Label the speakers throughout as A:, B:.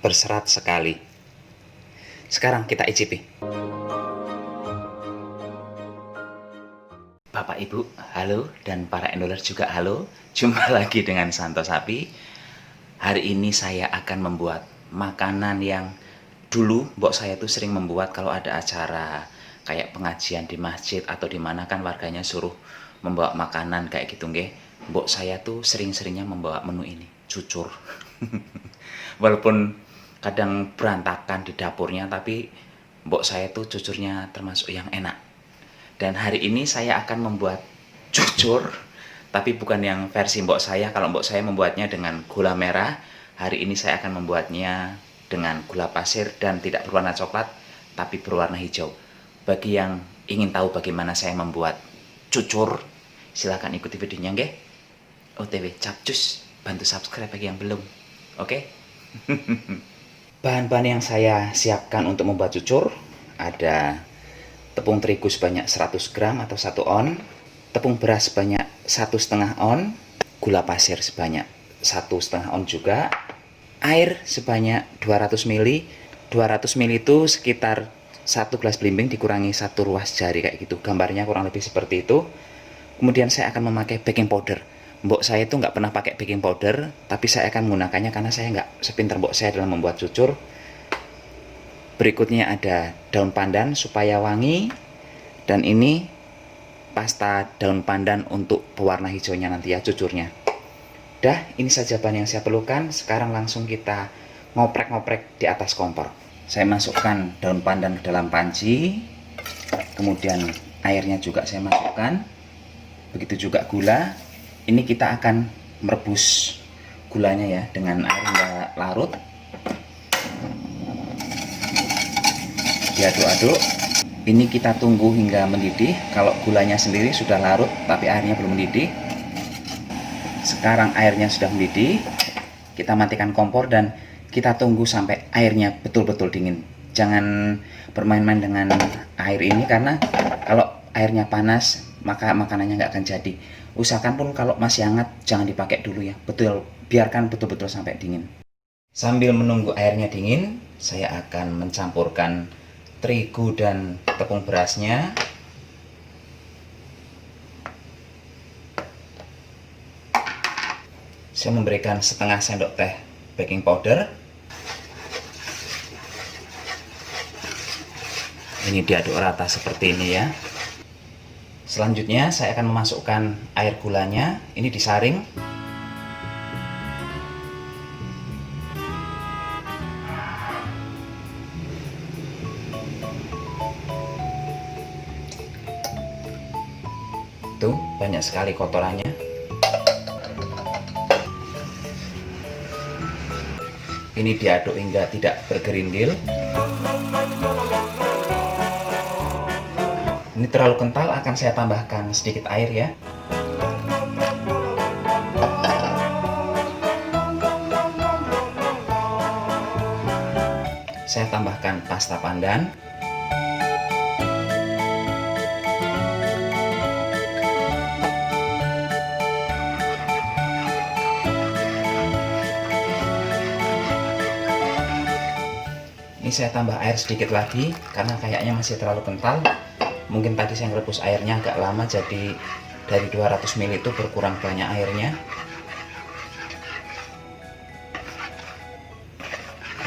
A: berserat sekali. Sekarang kita icipi. Bapak Ibu, halo, dan para endoler juga halo. Jumpa lagi dengan Santo Sapi. Hari ini saya akan membuat makanan yang dulu mbok saya tuh sering membuat kalau ada acara kayak pengajian di masjid atau di mana kan warganya suruh membawa makanan kayak gitu nggih. Mbok saya tuh sering-seringnya membawa menu ini, cucur. Walaupun kadang berantakan di dapurnya, tapi mbok saya tuh cucurnya termasuk yang enak. Dan hari ini saya akan membuat cucur, tapi bukan yang versi mbok saya. Kalau mbok saya membuatnya dengan gula merah, hari ini saya akan membuatnya dengan gula pasir dan tidak berwarna coklat, tapi berwarna hijau. Bagi yang ingin tahu bagaimana saya membuat cucur, silahkan ikuti videonya nggih. OTW capcus, bantu subscribe bagi yang belum. Oke? Bahan-bahan yang saya siapkan untuk membuat cucur ada tepung terigu sebanyak 100 gram atau 1 on, tepung beras sebanyak 1,5 on, gula pasir sebanyak 1,5 on juga, air sebanyak 200 ml. 200 ml itu sekitar 1 gelas belimbing dikurangi 1 ruas jari kayak gitu. Gambarnya kurang lebih seperti itu. Kemudian saya akan memakai baking powder. Mbok saya itu nggak pernah pakai baking powder, tapi saya akan menggunakannya karena saya nggak sepintar mbok saya dalam membuat cucur. Berikutnya ada daun pandan supaya wangi, dan ini pasta daun pandan untuk pewarna hijaunya nanti ya cucurnya. Dah, ini saja bahan yang saya perlukan. Sekarang langsung kita ngoprek-ngoprek di atas kompor. Saya masukkan daun pandan ke dalam panci, kemudian airnya juga saya masukkan, begitu juga gula. Ini kita akan merebus gulanya ya dengan air hingga larut. Diaduk-aduk. Ini kita tunggu hingga mendidih. Kalau gulanya sendiri sudah larut tapi airnya belum mendidih. Sekarang airnya sudah mendidih. Kita matikan kompor dan kita tunggu sampai airnya betul-betul dingin. Jangan bermain-main dengan air ini karena kalau airnya panas maka makanannya nggak akan jadi. Usahakan pun kalau masih hangat jangan dipakai dulu ya. Biarkan betul-betul sampai dingin. Sambil menunggu airnya dingin, saya akan mencampurkan terigu dan tepung berasnya. Saya memberikan setengah sendok teh baking powder. Ini diaduk rata seperti ini ya. Selanjutnya saya akan memasukkan air gulanya. Ini disaring. Tuh, banyak sekali kotorannya. Ini diaduk hingga tidak bergerindil. Ini terlalu kental, akan saya tambahkan sedikit air ya. Saya tambahkan pasta pandan. Ini saya tambah air sedikit lagi karena kayaknya masih terlalu kental. Mungkin tadi saya merebus airnya agak lama, jadi dari 200 ml itu berkurang banyak airnya.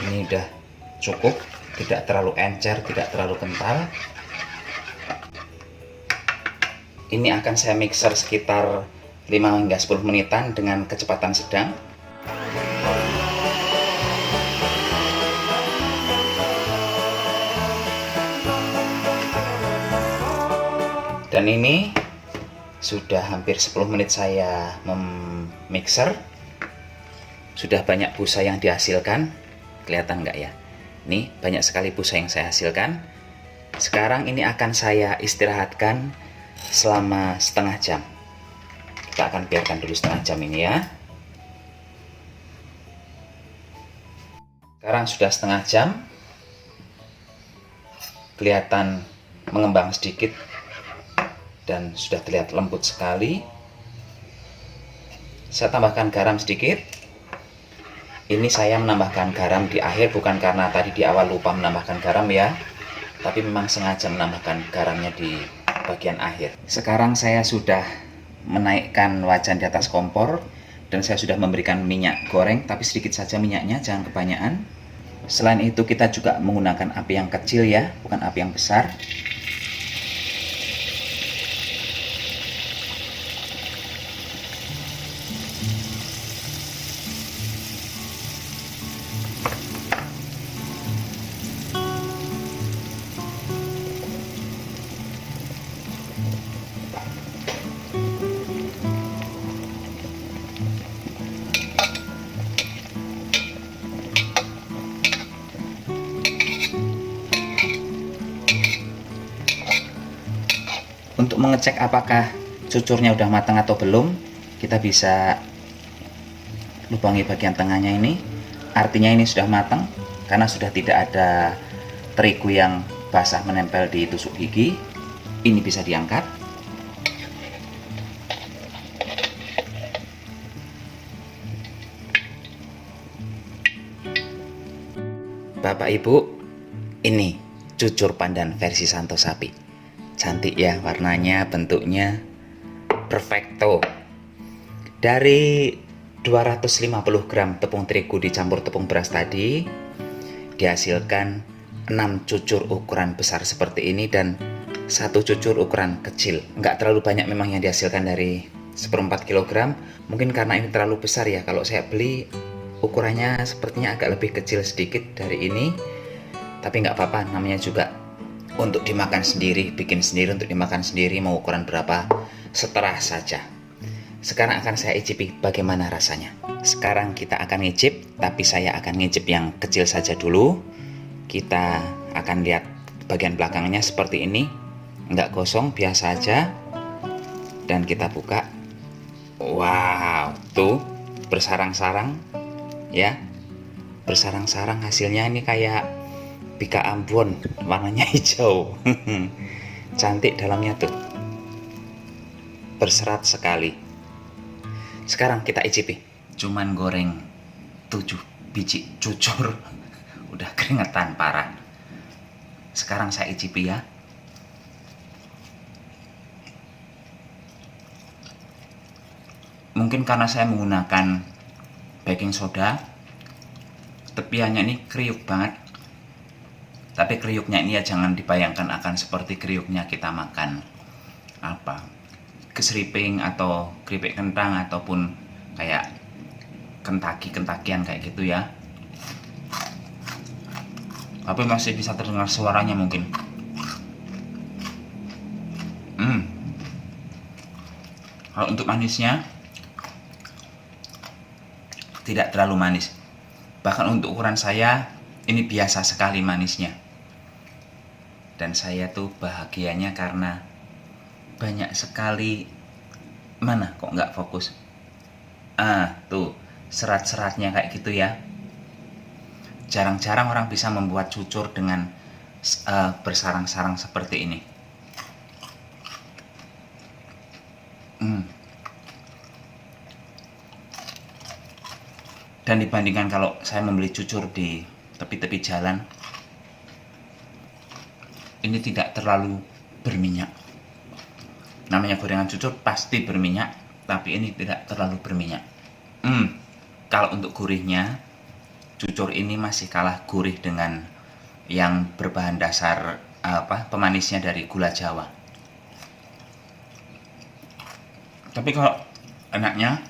A: Ini udah cukup, tidak terlalu encer, tidak terlalu kental. Ini akan saya mixer sekitar 5 hingga 10 menitan dengan kecepatan sedang. Dan ini sudah hampir 10 menit saya memixer. Sudah banyak busa yang dihasilkan. Kelihatan nggak ya? Ini banyak sekali busa yang saya hasilkan. Sekarang ini akan saya istirahatkan selama setengah jam. Kita akan biarkan dulu setengah jam ini ya. Sekarang sudah setengah jam. Kelihatan mengembang sedikit dan sudah terlihat lembut sekali. Saya tambahkan garam sedikit. Ini saya menambahkan garam di akhir bukan karena tadi di awal lupa menambahkan garam ya, tapi memang sengaja menambahkan garamnya di bagian akhir. Sekarang saya sudah menaikkan wajan di atas kompor dan saya sudah memberikan minyak goreng, tapi sedikit saja minyaknya, jangan kebanyakan. Selain itu kita juga menggunakan api yang kecil ya, bukan api yang besar. Untuk mengecek apakah cucurnya udah matang atau belum, kita bisa lubangi bagian tengahnya ini. Artinya ini sudah matang karena sudah tidak ada terigu yang basah menempel di tusuk gigi. Ini bisa diangkat. Bapak Ibu, ini cucur pandan versi Santo Sapi. Cantik ya warnanya, bentuknya perfecto. Dari 250 gram tepung terigu dicampur tepung beras tadi, dihasilkan 6 cucur ukuran besar seperti ini dan 1 cucur ukuran kecil. Nggak terlalu banyak memang yang dihasilkan dari 1/4 kg. Mungkin karena ini terlalu besar ya, kalau saya beli ukurannya sepertinya agak lebih kecil sedikit dari ini. Tapi nggak apa-apa, namanya juga untuk dimakan sendiri, bikin sendiri untuk dimakan sendiri, mau ukuran berapa, seterah saja. Sekarang akan saya icipi bagaimana rasanya. Sekarang kita akan ngicip, tapi saya akan ngicip yang kecil saja dulu. Kita akan lihat bagian belakangnya seperti ini, nggak gosong, biasa aja. Dan kita buka. Wow, tuh bersarang-sarang ya, bersarang-sarang. Hasilnya ini kayak bika Ambon, warnanya hijau. Cantik dalamnya tuh, berserat sekali. Sekarang kita icipi. Cuman goreng 7 biji cucur udah keringetan parah. Sekarang saya icipi ya. Mungkin karena saya menggunakan baking soda, tepiannya ini kriuk banget. Tapi kriuknya ini ya jangan dibayangkan akan seperti kriuknya kita makan kesriping atau keripik kentang ataupun kayak kentakian kayak gitu ya. Tapi masih bisa terdengar suaranya mungkin. Kalau untuk manisnya tidak terlalu manis. Bahkan untuk ukuran saya ini biasa sekali manisnya. Dan saya tuh bahagianya karena banyak sekali, mana kok nggak fokus, tuh serat-seratnya kayak gitu ya. Jarang-jarang orang bisa membuat cucur dengan bersarang-sarang seperti ini. Dan dibandingkan kalau saya membeli cucur di tepi-tepi jalan, ini tidak terlalu berminyak. Namanya gorengan cucur pasti berminyak, tapi ini tidak terlalu berminyak. Kalau untuk gurihnya, cucur ini masih kalah gurih dengan yang berbahan dasar pemanisnya dari gula Jawa. Tapi kalau enaknya,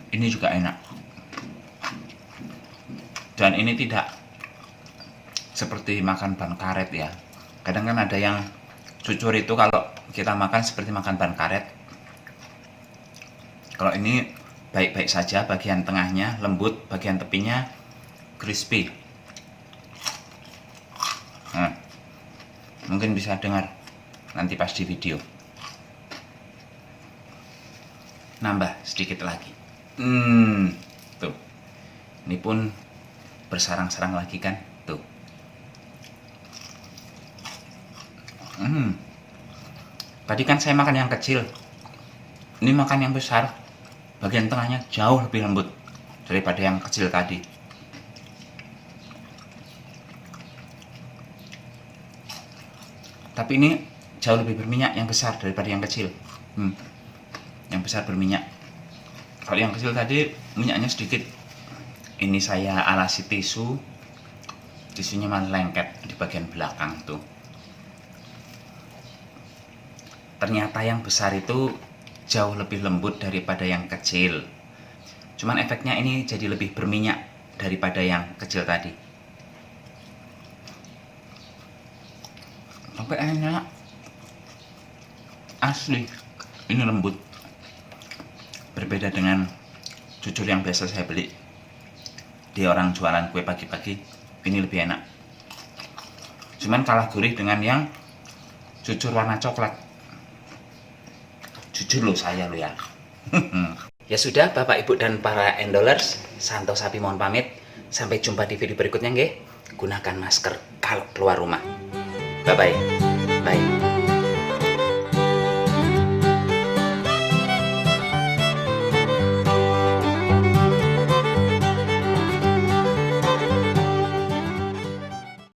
A: ini juga enak. Dan ini tidak seperti makan ban karet ya. Kadang kan ada yang cucur itu kalau kita makan seperti makan ban karet. Kalau ini baik-baik saja, bagian tengahnya lembut, bagian tepinya crispy. Mungkin bisa dengar nanti pas di video. Nambah sedikit lagi. Tuh. Ini pun bersarang-sarang lagi kan, tuh. Tadi kan saya makan yang kecil, ini makan yang besar. Bagian tengahnya jauh lebih lembut daripada yang kecil tadi. Tapi ini jauh lebih berminyak yang besar daripada yang kecil. Yang besar berminyak. Kalau yang kecil tadi minyaknya sedikit. Ini saya alasi tisu. Tisunya malah lengket di bagian belakang tuh. Ternyata yang besar itu jauh lebih lembut daripada yang kecil. Cuman efeknya ini jadi lebih berminyak daripada yang kecil tadi. Tapi enak. Asli. Ini lembut. Berbeda dengan cucur yang biasa saya beli di orang jualan kue pagi-pagi. Ini lebih enak. Cuman kalah gurih dengan yang cucur warna coklat. Jujur loh saya loh ya. Ya sudah Bapak Ibu dan para endolers, Santo Sapi mohon pamit. Sampai jumpa di video berikutnya nggih. Gunakan masker kalau keluar rumah. Bye bye. Bye.